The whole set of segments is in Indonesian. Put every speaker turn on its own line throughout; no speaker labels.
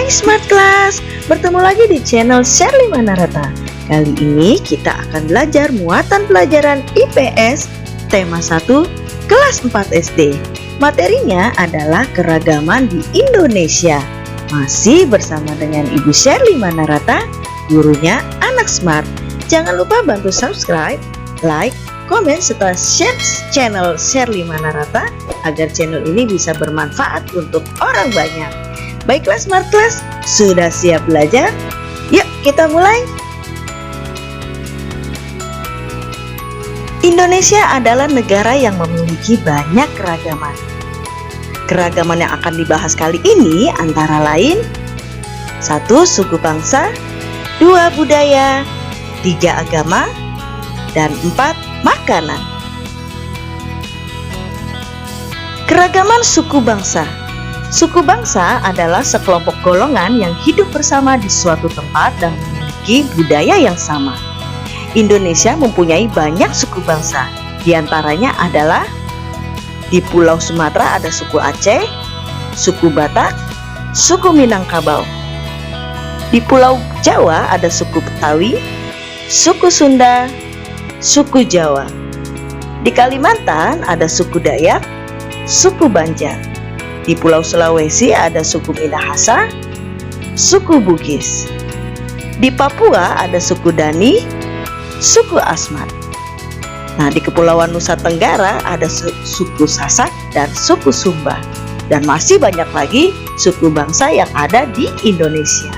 Hai Smart Class, bertemu lagi di channel Sherly Manarata. Kali ini kita akan belajar muatan pelajaran IPS tema 1 kelas 4 SD. Materinya adalah keragaman di Indonesia. Masih bersama dengan Ibu Sherly Manarata, gurunya anak smart. Jangan lupa bantu subscribe, like, komen, serta share channel Sherly Manarata agar channel ini bisa bermanfaat untuk orang banyak. Baiklah Smart Class, sudah siap belajar? Yuk kita mulai. Indonesia adalah negara yang memiliki banyak keragaman. Keragaman yang akan dibahas kali ini antara lain 1. Suku bangsa, 2. Budaya, 3. Agama, dan 4. Makanan. Keragaman suku bangsa. Suku bangsa adalah sekelompok golongan yang hidup bersama di suatu tempat dan memiliki budaya yang sama. Indonesia mempunyai banyak suku bangsa. Di antaranya adalah di Pulau Sumatera ada suku Aceh, suku Batak, suku Minangkabau. Di Pulau Jawa ada suku Betawi, suku Sunda, suku Jawa. Di Kalimantan ada suku Dayak, suku Banjar. Di Pulau Sulawesi ada suku Minahasa, suku Bugis. Di Papua ada suku Dani, suku Asmat. Nah, di Kepulauan Nusa Tenggara ada suku Sasak dan suku Sumba. Dan masih banyak lagi suku bangsa yang ada di Indonesia.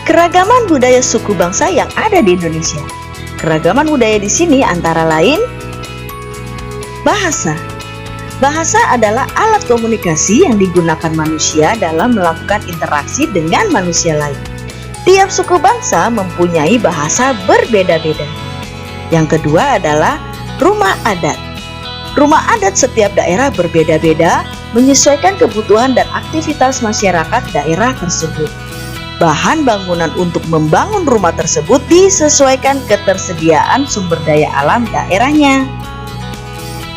Keragaman budaya suku bangsa yang ada di Indonesia. Keragaman budaya di sini antara lain bahasa. Bahasa adalah alat komunikasi yang digunakan manusia dalam melakukan interaksi dengan manusia lain. Tiap suku bangsa mempunyai bahasa berbeda-beda. Yang kedua adalah rumah adat. Rumah adat setiap daerah berbeda-beda menyesuaikan kebutuhan dan aktivitas masyarakat daerah tersebut. Bahan bangunan untuk membangun rumah tersebut disesuaikan ketersediaan sumber daya alam daerahnya.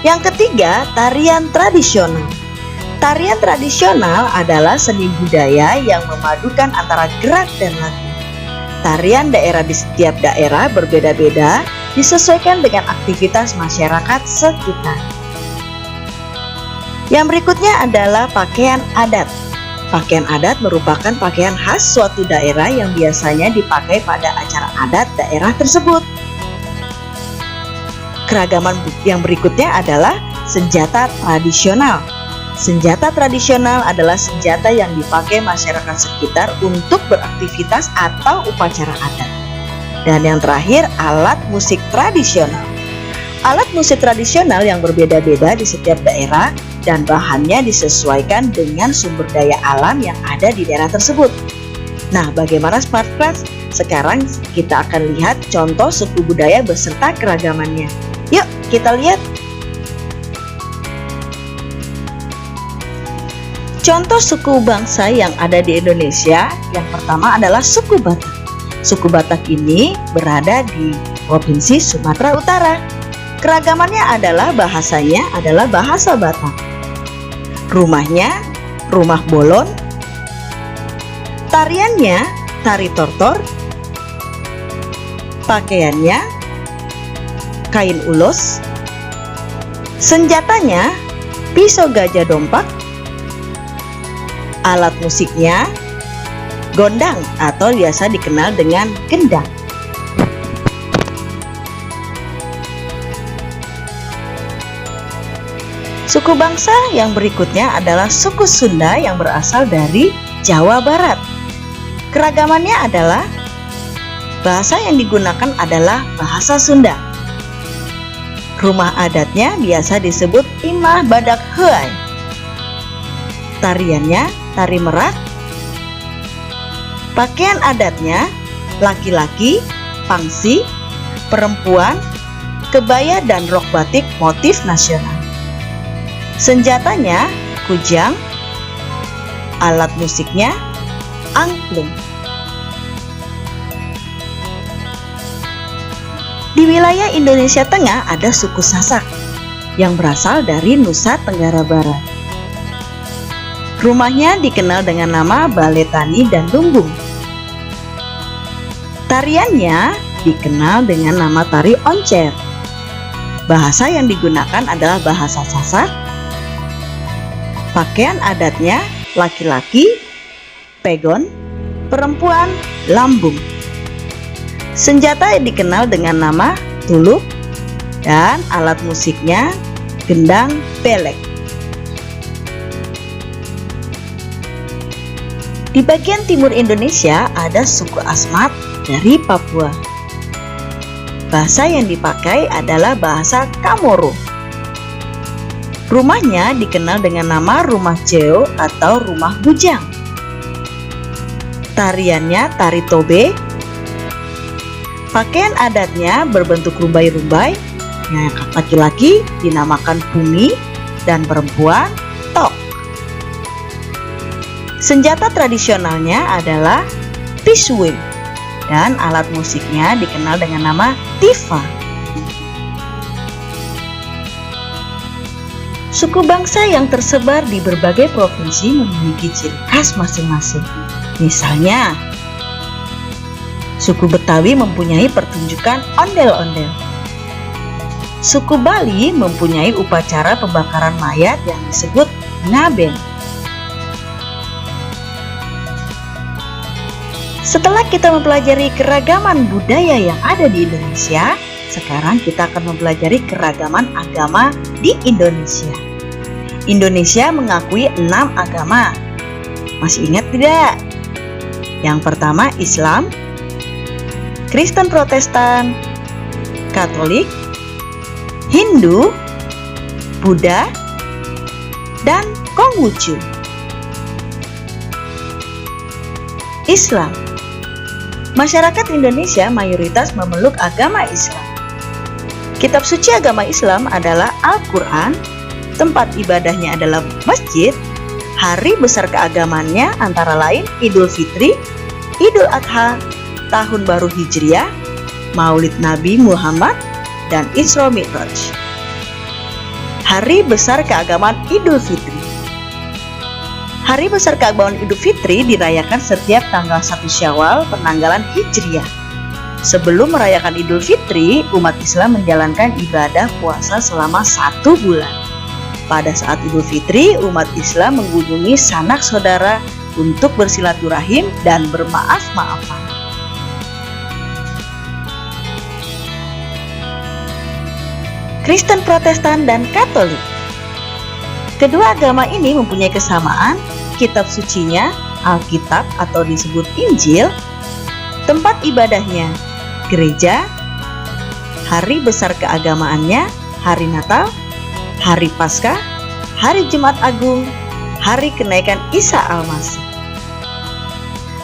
Yang ketiga, tarian tradisional. Tarian tradisional adalah seni budaya yang memadukan antara gerak dan lagu. Tarian daerah di setiap daerah berbeda-beda, disesuaikan dengan aktivitas masyarakat sekitar. Yang berikutnya adalah pakaian adat. Pakaian adat merupakan pakaian khas suatu daerah yang biasanya dipakai pada acara adat daerah tersebut. Keragaman yang berikutnya adalah senjata tradisional. Senjata tradisional adalah senjata yang dipakai masyarakat sekitar untuk beraktivitas atau upacara adat. Dan yang terakhir, alat musik tradisional. Alat musik tradisional yang berbeda-beda di setiap daerah dan bahannya disesuaikan dengan sumber daya alam yang ada di daerah tersebut. Nah, bagaimana Smart Class? Sekarang kita akan lihat contoh suku budaya beserta keragamannya. Yuk kita lihat. Contoh suku bangsa yang ada di Indonesia, yang pertama adalah suku Batak. Suku Batak ini berada di Provinsi Sumatera Utara. Keragamannya adalah bahasanya adalah bahasa Batak. Rumahnya rumah bolon. Tariannya tari tortor. Pakaiannya kain ulos. Senjatanya pisau gajah dompak. Alat musiknya gondang atau biasa dikenal dengan gendang. Suku bangsa yang berikutnya adalah suku Sunda yang berasal dari Jawa Barat. Keragamannya adalah bahasa yang digunakan adalah bahasa Sunda. Rumah adatnya biasa disebut Imah Badak Huai. Tariannya tari merak. Pakaian adatnya laki-laki pangsi, perempuan kebaya dan rok batik motif nasional. Senjatanya kujang. Alat musiknya angklung. Di wilayah Indonesia Tengah ada suku Sasak yang berasal dari Nusa Tenggara Barat. Rumahnya dikenal dengan nama Balai Tani dan Lumbung. Tariannya dikenal dengan nama tari oncer. Bahasa yang digunakan adalah bahasa Sasak. Pakaian adatnya laki-laki pegon, perempuan lambung. Senjata dikenal dengan nama tuluk dan alat musiknya gendang pelek. Di bagian timur Indonesia ada suku Asmat dari Papua. Bahasa yang dipakai adalah bahasa Kamoro. Rumahnya dikenal dengan nama rumah Jeo atau rumah bujang. Tariannya tari tobe. Pakaian adatnya berbentuk rumbai-rumbai, yang laki-laki dinamakan pumi dan perempuan tok. Senjata tradisionalnya adalah pisue dan alat musiknya dikenal dengan nama tifa. Suku bangsa yang tersebar di berbagai provinsi memiliki ciri khas masing-masing. Misalnya, suku Betawi mempunyai pertunjukan ondel-ondel. Suku Bali mempunyai upacara pembakaran mayat yang disebut ngaben. Setelah kita mempelajari keragaman budaya yang ada di Indonesia, sekarang kita akan mempelajari keragaman agama di Indonesia. Indonesia mengakui 6 agama. Masih ingat tidak? Yang pertama Islam, Kristen Protestan, Katolik, Hindu, Buddha, dan Konghucu. Islam. Masyarakat Indonesia mayoritas memeluk agama Islam. Kitab suci agama Islam adalah Al-Quran, tempat ibadahnya adalah masjid, hari besar keagamannya antara lain Idul Fitri, Idul Adha, Tahun Baru Hijriah, Maulid Nabi Muhammad, dan Isra Mi'raj. Hari besar keagamaan Idul Fitri. Hari besar keagamaan Idul Fitri dirayakan setiap tanggal 1 Syawal penanggalan Hijriah. Sebelum merayakan Idul Fitri, umat Islam menjalankan ibadah puasa selama 1 bulan. Pada saat Idul Fitri, umat Islam mengunjungi sanak saudara untuk bersilaturahim dan bermaaf-maafan. Kristen Protestan dan Katolik. Kedua agama ini mempunyai kesamaan. Kitab sucinya, Alkitab atau disebut Injil, tempat ibadahnya, gereja, hari besar keagamaannya, hari Natal, hari Paskah, hari Jumat Agung, hari kenaikan Isa Al-Masih.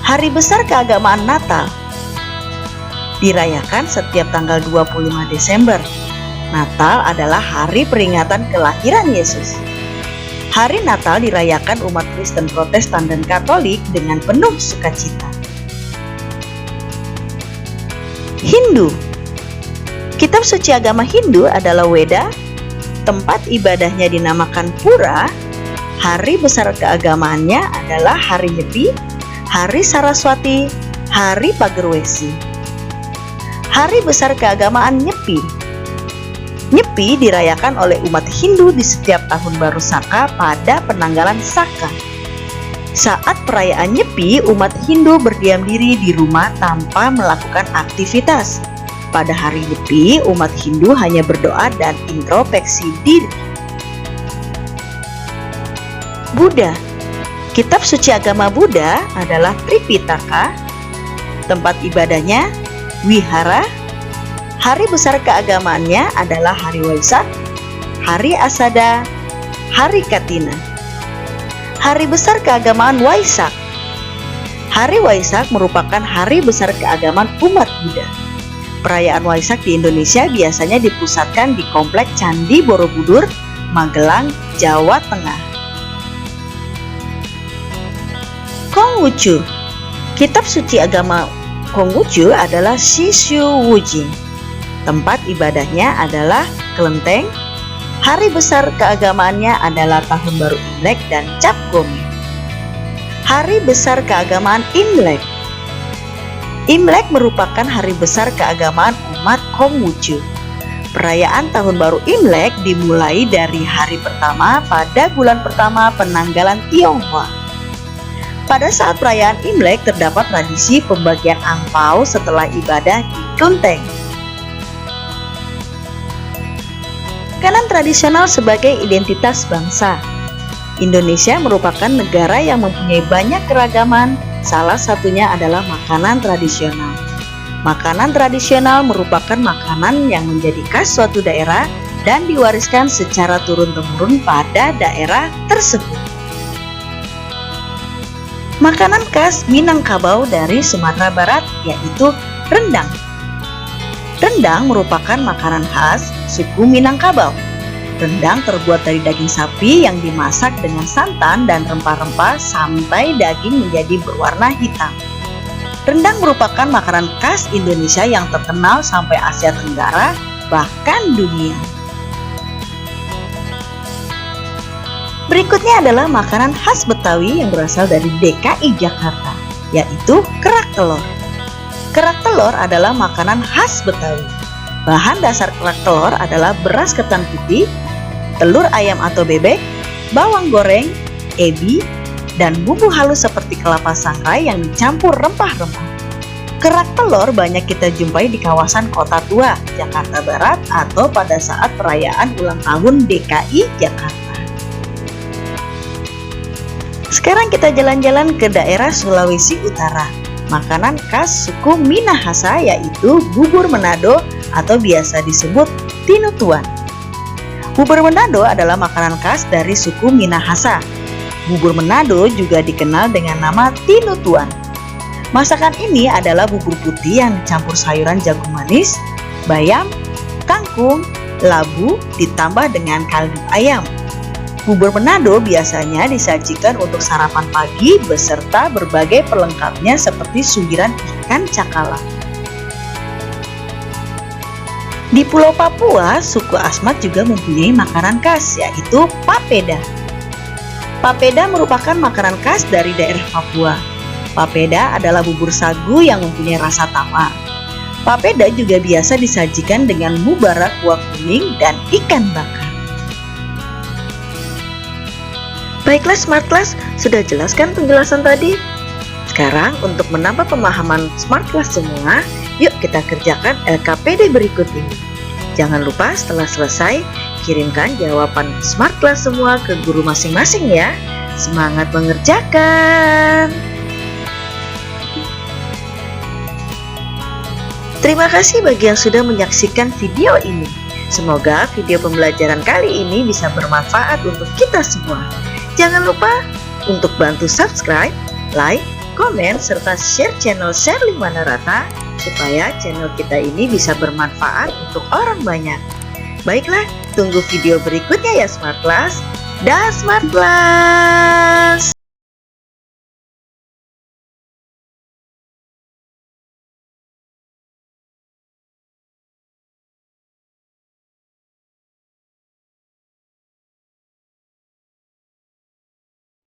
Hari besar keagamaan Natal dirayakan setiap tanggal 25 Desember. Natal adalah hari peringatan kelahiran Yesus. Hari Natal dirayakan umat Kristen Protestan dan Katolik dengan penuh sukacita. Hindu. Kitab suci agama Hindu adalah Weda, tempat ibadahnya dinamakan Pura, hari besar keagamaannya adalah hari Nyepi, hari Saraswati, hari Pagerwesi. Hari besar keagamaan Nyepi. Nyepi dirayakan oleh umat Hindu di setiap tahun baru Saka pada penanggalan Saka. Saat perayaan Nyepi, umat Hindu berdiam diri di rumah tanpa melakukan aktivitas. Pada hari Nyepi, umat Hindu hanya berdoa dan introspeksi diri. Buddha. Kitab suci agama Buddha adalah Tripitaka. Tempat ibadahnya Wihara. Hari besar keagamaannya adalah hari Waisak, hari Asada, hari Katina. Hari besar keagamaan Waisak. Hari Waisak merupakan hari besar keagamaan umat Buddha. Perayaan Waisak di Indonesia biasanya dipusatkan di Komplek Candi Borobudur, Magelang, Jawa Tengah. Konghucu. Kitab suci agama Konghucu adalah Shishu Wujing. Tempat ibadahnya adalah Kelenteng. Hari besar keagamaannya adalah Tahun Baru Imlek dan Cap Gomeh. Hari Besar Keagamaan Imlek. Imlek merupakan hari besar keagamaan umat Konghucu. Perayaan Tahun Baru Imlek dimulai dari hari pertama pada bulan pertama penanggalan Tionghoa. Pada saat perayaan Imlek terdapat tradisi pembagian angpao setelah ibadah di kelenteng. Makanan tradisional sebagai identitas bangsa. Indonesia merupakan negara yang mempunyai banyak keragaman, salah satunya adalah makanan tradisional. Makanan tradisional merupakan makanan yang menjadi khas suatu daerah dan diwariskan secara turun-temurun pada daerah tersebut. Makanan khas Minangkabau dari Sumatera Barat yaitu rendang. Rendang merupakan makanan khas suku Minangkabau. Rendang terbuat dari daging sapi yang dimasak dengan santan dan rempah-rempah sampai daging menjadi berwarna hitam. Rendang merupakan makanan khas Indonesia yang terkenal sampai Asia Tenggara, bahkan dunia. Berikutnya adalah makanan khas Betawi yang berasal dari DKI Jakarta, yaitu kerak telur. Kerak telur adalah makanan khas Betawi. Bahan dasar kerak telur adalah beras ketan putih, telur ayam atau bebek, bawang goreng, ebi, dan bumbu halus seperti kelapa sangrai yang dicampur rempah-rempah. Kerak telur banyak kita jumpai di kawasan Kota Tua, Jakarta Barat atau pada saat perayaan ulang tahun DKI Jakarta. Sekarang kita jalan-jalan ke daerah Sulawesi Utara. Makanan khas suku Minahasa yaitu bubur Manado atau biasa disebut tinutuan. Bubur Manado adalah makanan khas dari suku Minahasa. Bubur Manado juga dikenal dengan nama tinutuan. Masakan ini adalah bubur putih yang dicampur sayuran jagung manis, bayam, kangkung, labu ditambah dengan kaldu ayam. Bubur Manado biasanya disajikan untuk sarapan pagi beserta berbagai pelengkapnya seperti suiran ikan cakalang. Di Pulau Papua, suku Asmat juga mempunyai makanan khas yaitu papeda. Papeda merupakan makanan khas dari daerah Papua. Papeda adalah bubur sagu yang mempunyai rasa tawar. Papeda juga biasa disajikan dengan mubarak kuah kuning dan ikan bakar. Baiklah Smart Class, sudah jelaskan penjelasan tadi? Sekarang untuk menambah pemahaman Smart Class semua, yuk kita kerjakan LKPD berikut ini. Jangan lupa setelah selesai, kirimkan jawaban Smart Class semua ke guru masing-masing ya. Semangat mengerjakan! Terima kasih bagi yang sudah menyaksikan video ini. Semoga video pembelajaran kali ini bisa bermanfaat untuk kita semua. Jangan lupa untuk bantu subscribe, like, komen, serta share channel Sherly Manarata supaya channel kita ini bisa bermanfaat untuk orang banyak. Baiklah, tunggu video berikutnya ya Smart Class. Dah Smart Class!